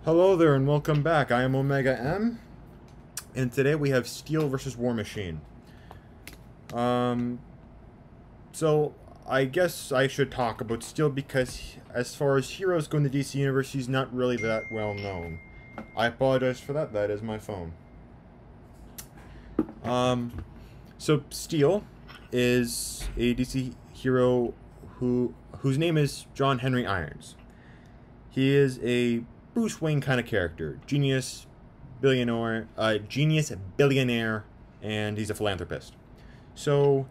Hello there and welcome back. I am Omega M, and today we have Steel versus War Machine. So I guess I should talk about Steel because as far as heroes go in the DC universe, he's not really that well known. I apologize for that. That is my phone. So Steel is a DC hero whose name is John Henry Irons. He is a Bruce Wayne kind of character, genius billionaire, and he's a philanthropist. So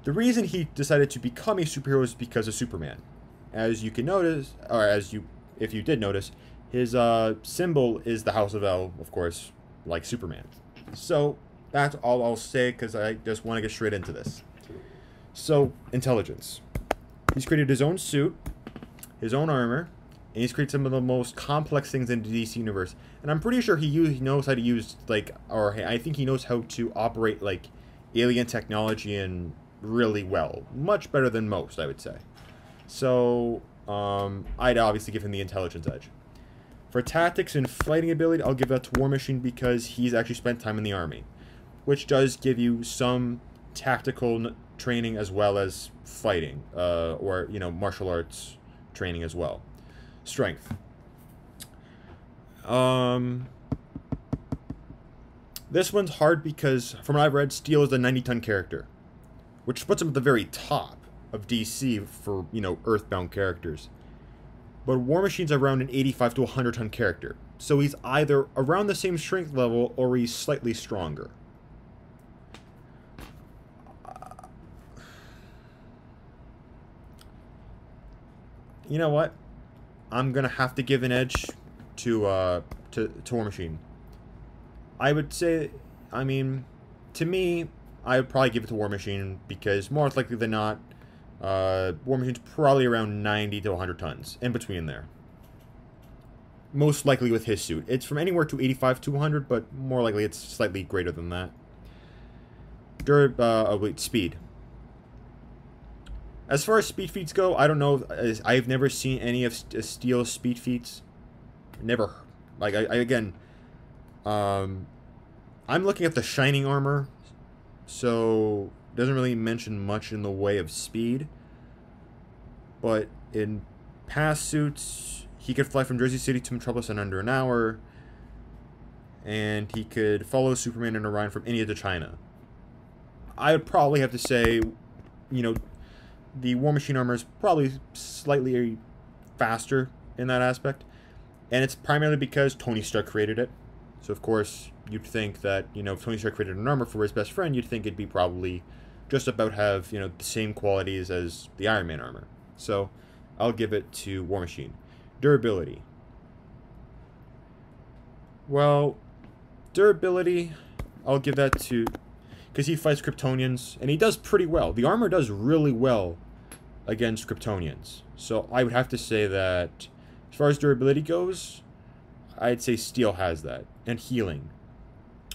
the reason he decided to become a superhero is because of Superman. As you can notice, or if you did notice, his symbol is the House of L, of course, like Superman. So that's all I'll say because I just want to get straight into this. So intelligence. He's created his own suit, his own armor. And he's created some of the most complex things in the DC universe. And I'm pretty sure he knows how to use, I think he knows how to operate, alien technology and really well. Much better than most, I would say. So, I'd obviously give him the intelligence edge. For tactics and fighting ability, I'll give that to War Machine because he's actually spent time in the army. Which does give you some tactical training as well as fighting. Or, martial arts training as well. Strength. This one's hard because, from what I've read, Steel is a 90-ton character, which puts him at the very top of DC for, Earthbound characters. But War Machine's around an 85 to 100-ton character, so he's either around the same strength level or he's slightly stronger. You know what? I'm gonna have to give an edge to War Machine. I would say, to me, I would probably give it to War Machine because more likely than not, War Machine's probably around 90 to 100 tons, in between there. Most likely with his suit. It's from anywhere to 85 to 100, but more likely it's slightly greater than that. Speed. As far as speed feats go, I don't know. I've never seen any of Steel's speed feats. Never. I'm looking at the Shining armor, so it doesn't really mention much in the way of speed. But in past suits, he could fly from Jersey City to Metropolis in under an hour, and he could follow Superman and Orion from India to China. I would probably have to say, the War Machine armor is probably slightly faster in that aspect. And it's primarily because Tony Stark created it. So, of course, you'd think that, if Tony Stark created an armor for his best friend, you'd think it'd be probably just about have, the same qualities as the Iron Man armor. So, I'll give it to War Machine. Durability. Well, durability, I'll give that to... because he fights Kryptonians, and he does pretty well. The armor does really well against Kryptonians. So I would have to say that, as far as durability goes, I'd say Steel has that. And healing.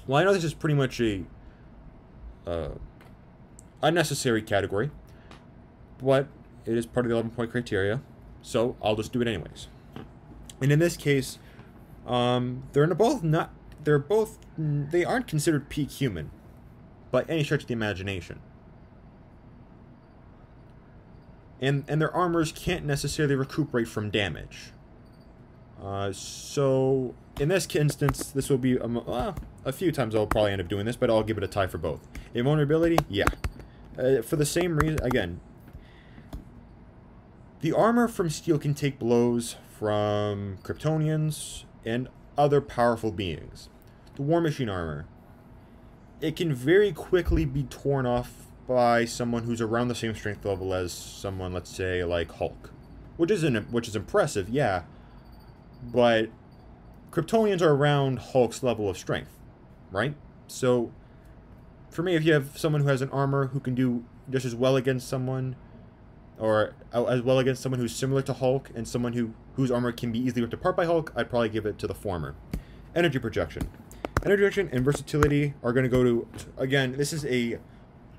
Well, I know this is pretty much a unnecessary category, but it is part of the 11-point criteria, so I'll just do it anyways. And in this case, they aren't considered peak human by any stretch of the imagination. And their armors can't necessarily recuperate from damage. So, in this instance, this will be a few times I'll probably end up doing this, but I'll give it a tie for both. Invulnerability, yeah. For the same reason, again, the armor from Steel can take blows from Kryptonians and other powerful beings. The War Machine armor, it can very quickly be torn off by someone who's around the same strength level as someone, let's say, like Hulk. Which is impressive, yeah. But Kryptonians are around Hulk's level of strength, right? So, for me, if you have someone who has an armor who can do just as well against someone, or as well against someone who's similar to Hulk, and someone whose armor can be easily ripped apart by Hulk, I'd probably give it to the former. Energy projection. Energy projection and versatility are going to go to, again, this is a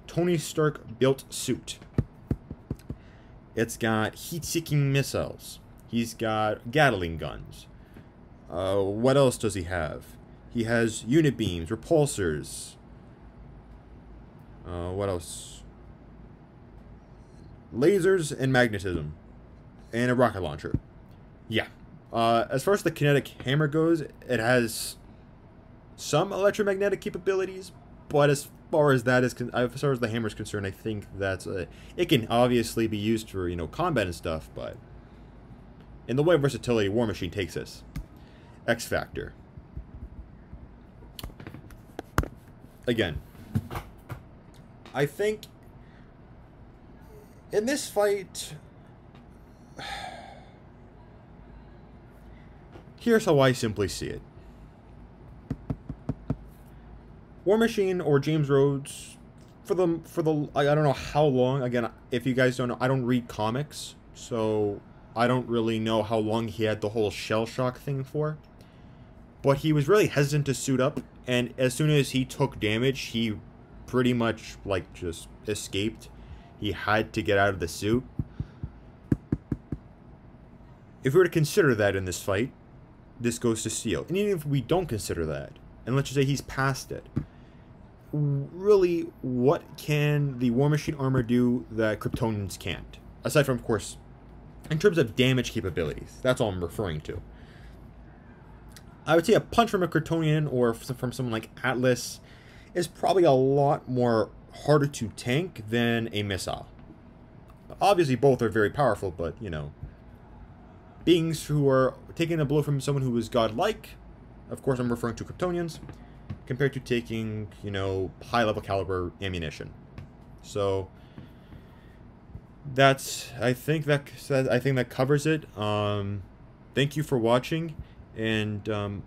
Tony Stark built suit. It's got heat-seeking missiles. He's got Gatling guns. What else does he have? He has unit beams, repulsors. What else? Lasers and magnetism. And a rocket launcher. Yeah. As far as the Kinetic Hammer goes, it has some electromagnetic capabilities, but as far as the hammer is concerned, I think that's it can obviously be used for, you know, combat and stuff, but in the way of versatility, War Machine takes us. X Factor. Again, I think in this fight, here's how I simply see it. War Machine or James Rhodes, for the I don't know how long. Again, if you guys don't know, I don't read comics, so I don't really know how long he had the whole shell shock thing for. But he was really hesitant to suit up, and as soon as he took damage, he pretty much like just escaped. He had to get out of the suit. If we were to consider that in this fight, this goes to Steel. And even if we don't consider that, and let's just say he's past it, really, what can the War Machine armor do that Kryptonians can't? Aside from, of course, in terms of damage capabilities. That's all I'm referring to. I would say a punch from a Kryptonian or from someone like Atlas is probably a lot more harder to tank than a missile. Obviously, both are very powerful, but, you know, beings who are taking a blow from someone who is godlike, of course I'm referring to Kryptonians, compared to taking, you know, high-level caliber ammunition. So I think that covers it. Thank you for watching, and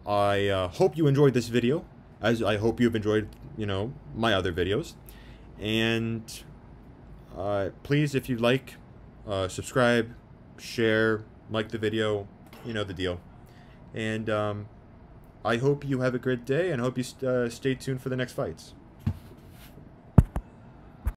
I hope you enjoyed this video, as I hope you've enjoyed, you know, my other videos. And please, if you'd like, subscribe, share, like the video, you know the deal. And I hope you have a great day, and I hope you stay tuned for the next fights.